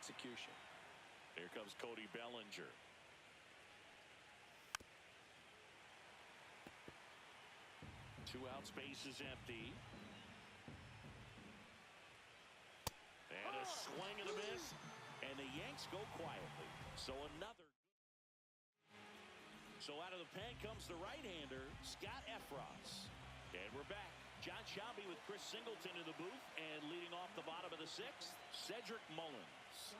execution. Here comes Cody Bellinger. Two outs, base is empty. And a swing and a miss. And the Yanks go quietly. So out of the pen comes the right-hander, Scott Efros. And we're back. John Shelby with Chris Singleton in the booth. And leading off the bottom of the sixth, Cedric Mullins.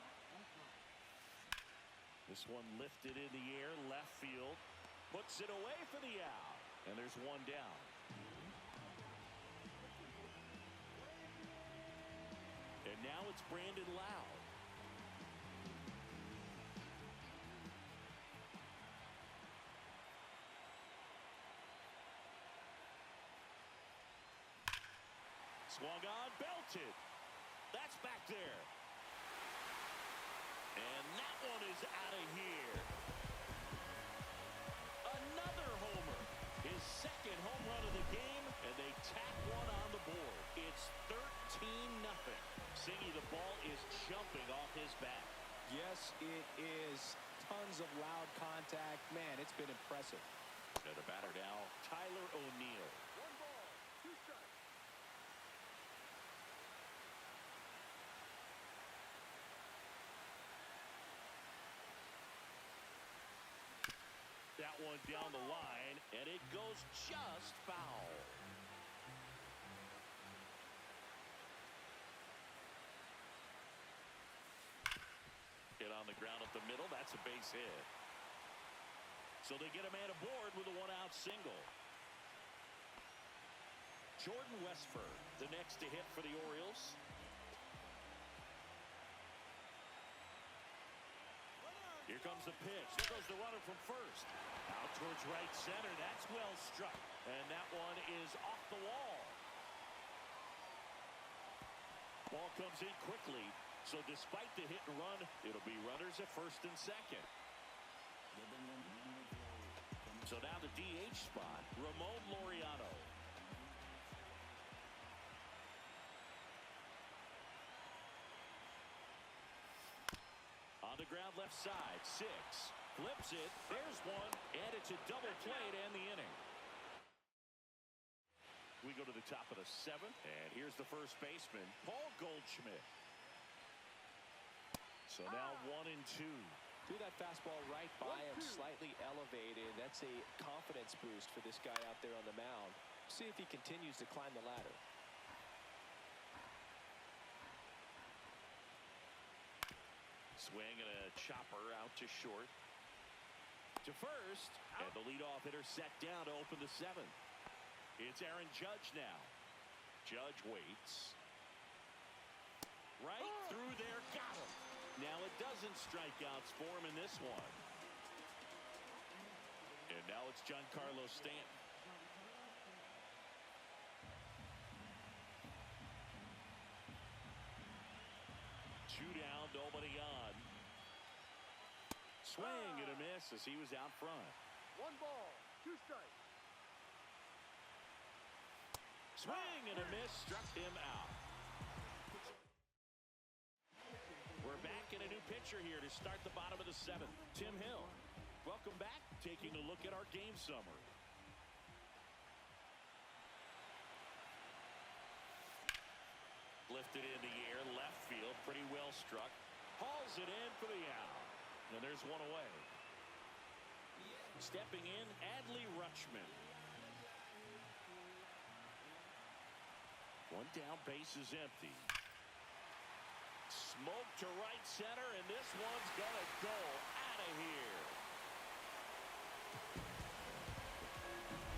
This one lifted in the air, left field. Puts it away for the out. And there's one down. And now it's Brandon Lowe. Swung on, belted. That's back there. And that one is out of here. Another homer. His second home run of the game, and they tack one on the board. It's 13-0. Singy, the ball is jumping off his bat. Yes, it is. Tons of loud contact. Man, it's been impressive. And the batter now, Tyler O'Neill. 1 ball, 2 strikes. That one down the line, and it goes just foul. Hit on the ground up the middle. That's a base hit. So they get a man aboard with a one-out single. Jordan Westford, the next to hit for the Orioles. Here comes the pitch. There goes the runner from first. Out towards right center. That's well struck. And that one is off the wall. Ball comes in quickly. So despite the hit and run, it'll be runners at first and second. So now the DH spot, Ramon Laureano. On the ground left side, 6. Flips it. There's one. And it's a double play to end the inning. We go to the top of the 7th. And here's the first baseman, Paul Goldschmidt. So now 1-2. Threw that fastball right by him, slightly elevated. That's a confidence boost for this guy out there on the mound. See if he continues to climb the ladder. Swing and a chopper out to short. To first. And the leadoff hitter set down to open the 7th. It's Aaron Judge now. Judge waits. Right through there. Got him. Now it doesn't strikeouts for him in this one. And now it's Giancarlo Stanton. Two down, nobody on. Swing and a miss as he was out front. 1 ball, 2 strikes. Swing and a miss, struck him out. We're back in a new pitcher here to start the bottom of the 7th. Tim Hill. Welcome back. Taking a look at our game summary. Lifted in the air, left field, pretty well struck. Hauls it in for the out. And there's one away. Stepping in, Adley Rutschman. One down, base is empty. Smoke to right center, and this one's gonna go out of here.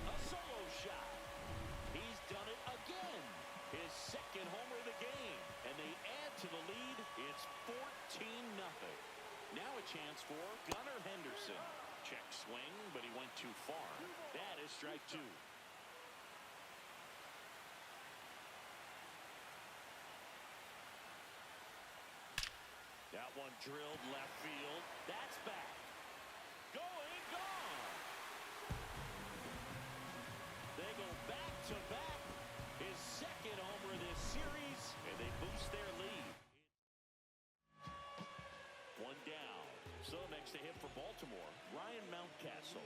A solo shot. He's done it again. His second homer of the game, and they add to the lead. It's 14-0. Now a chance for Gunnar Henderson. Check swing, but he went too far. That is strike 2. That one drilled left field. That's back. Going, gone. They go back to back. His second homer of this series, and they boost their lead. So next to hit for Baltimore, Ryan Mountcastle.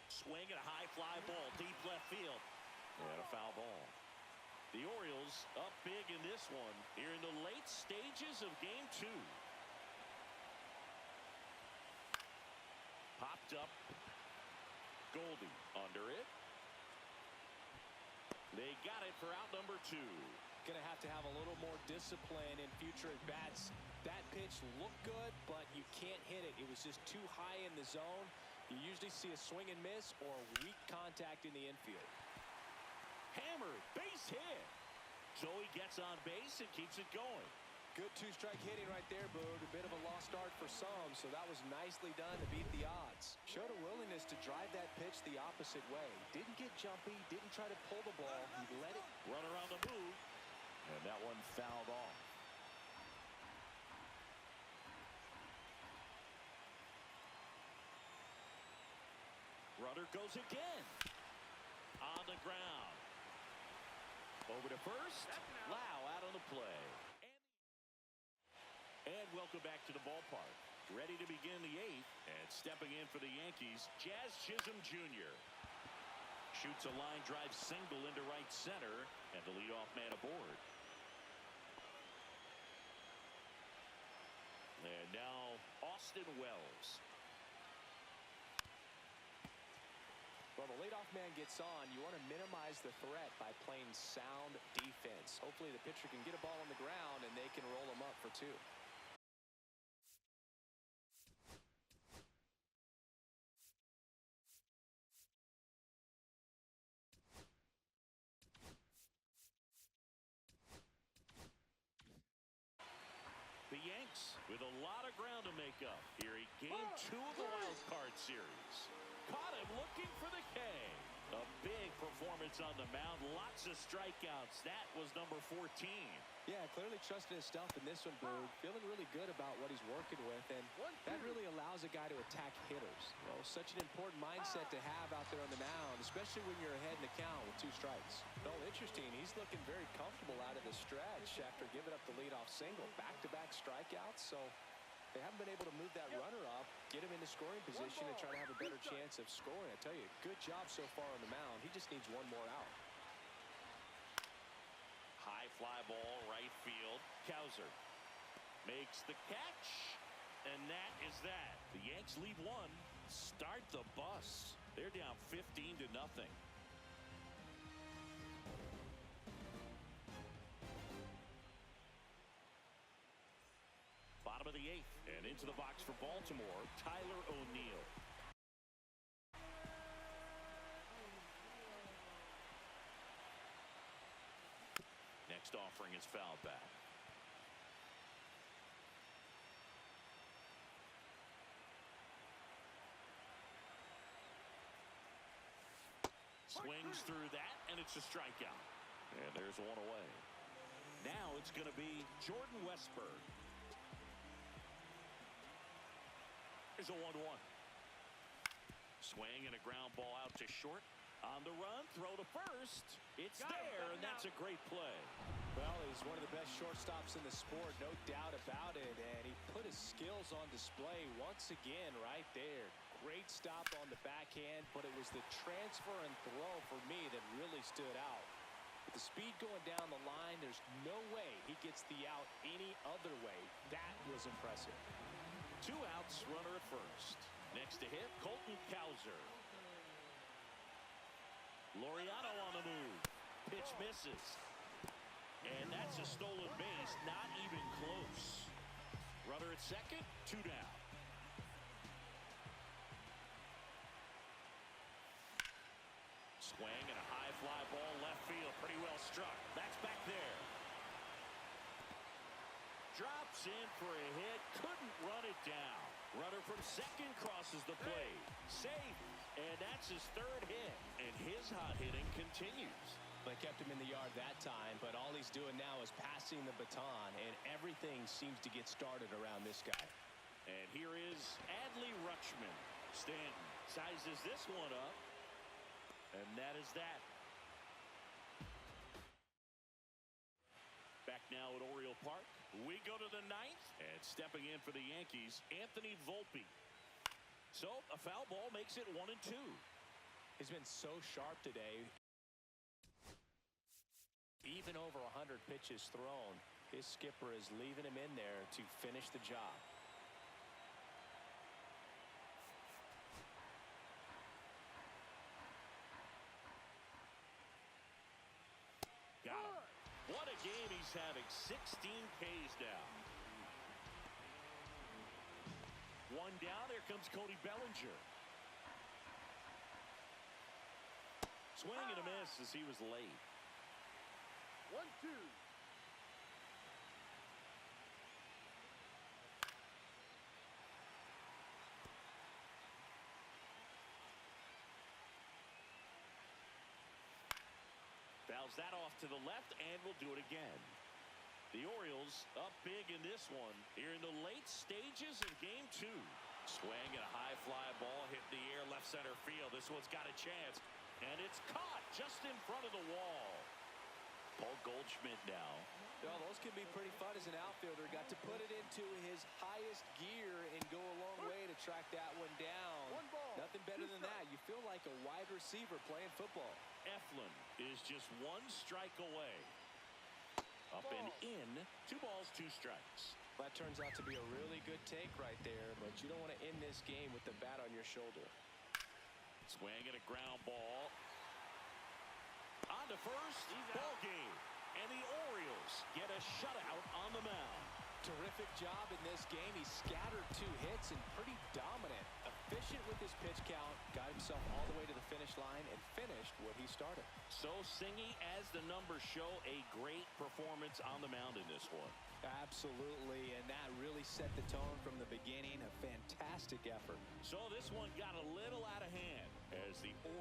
Swing and a high fly ball, deep left field. And a foul ball. The Orioles up big in this one here in the late stages of game 2. Popped up. Goldie under it. They got it for out number 2. Going to have a little more discipline in future at-bats. That pitch looked good, but you can't hit it. It was just too high in the zone. You usually see a swing and miss or weak contact in the infield. Hammered, base hit. Joey gets on base and keeps it going. Good two-strike hitting right there, Boog. A bit of a lost start for some, so that was nicely done to beat the odds. Showed a willingness to drive that pitch the opposite way. Didn't get jumpy, didn't try to pull the ball. He let it. Runner on the move. And that one fouled off. Runner goes again. On the ground. Over to first. Lau out on the play. And welcome back to the ballpark. Ready to begin the 8th. And stepping in for the Yankees, Jazz Chisholm Jr. Shoots a line drive single into right center. And the leadoff man aboard. And now Austin Wells. Well, the leadoff man gets on. You want to minimize the threat by playing sound defense. Hopefully the pitcher can get a ball on the ground and they can roll him up for 2. The Yanks with a lot of ground to make up here in game 2 of the wild card series. Caught him looking for the K. A big performance on the mound. Lots of strikeouts. That was number 14. Yeah, clearly trusting his stuff in this one, Boog. Feeling really good about what he's working with, and that really allows a guy to attack hitters. You know, such an important mindset to have out there on the mound, especially when you're ahead in the count with 2 strikes. Well, interesting. He's looking very comfortable out of the stretch after giving up the leadoff single. Back-to-back strikeouts, so they haven't been able to move that runner up, get him into scoring position, and try to have a better chance of scoring. I tell you, good job so far on the mound. He just needs one more out. High fly ball, right field. Cowser makes the catch, and that is that. The Yanks lead 1. Start the bus. They're down 15-0. Bottom of the 8th, and into the box for Baltimore, Tyler O'Neill. Next offering is fouled back. Swings through that, and it's a strikeout. And there's one away. Now it's going to be Jordan Westburg. There's a 1-1. Swing and a ground ball out to short. On the run, throw to first. It's there, and that's a great play. Well, he's one of the best shortstops in the sport, no doubt about it. And he put his skills on display once again right there. Great stop on the backhand, but it was the transfer and throw for me that really stood out. With the speed going down the line, there's no way he gets the out any other way. That was impressive. 2 outs, runner at first. Next to hit, Colton Cowser. Laureano on the move. Pitch misses. And that's a stolen base, not even close. Runner at second, 2 down. Swing and a high fly ball left field, pretty well struck. That's back there. Drops in for a hit, couldn't run it down. Runner from second crosses the plate. Safe, and that's his 3rd hit. And his hot hitting continues. They kept him in the yard that time, but all he's doing now is passing the baton, and everything seems to get started around this guy. And here is Adley Rutschman. Stanton sizes this one up, and that is that. Back now at Oriole Park. We go to the ninth, and stepping in for the Yankees, Anthony Volpe. So a foul ball makes it 1-2. He's been so sharp today. Even over 100 pitches thrown, his skipper is leaving him in there to finish the job. Got him. What a game he's having. 16 Ks now. One down. Here comes Cody Bellinger. Swing and a miss as he was late. 1-2. Fouls that off to the left, and will do it again. The Orioles up big in this one here in the late stages of game 2. Swing and a high fly ball hit the air left center field. This one's got a chance, and it's caught just in front of the wall. Paul Goldschmidt now. Well, those can be pretty fun as an outfielder. Got to put it into his highest gear and go a long way to track that one down. One ball. Nothing better than that. You feel like a wide receiver playing football. Eflin is just one strike away. Up and in. 2 balls, 2 strikes. That turns out to be a really good take right there, but you don't want to end this game with the bat on your shoulder. Swing and a ground ball. On to first. Ball game. And the Orioles get a shutout on the mound. Terrific job in this game. He scattered 2 hits and pretty dominant. Efficient with his pitch count. Got himself all the way to the finish line and finished what he started. So Singy, as the numbers show, a great performance on the mound in this one. Absolutely, and that really set the tone from the beginning. A fantastic effort. So this one got a little out of hand as the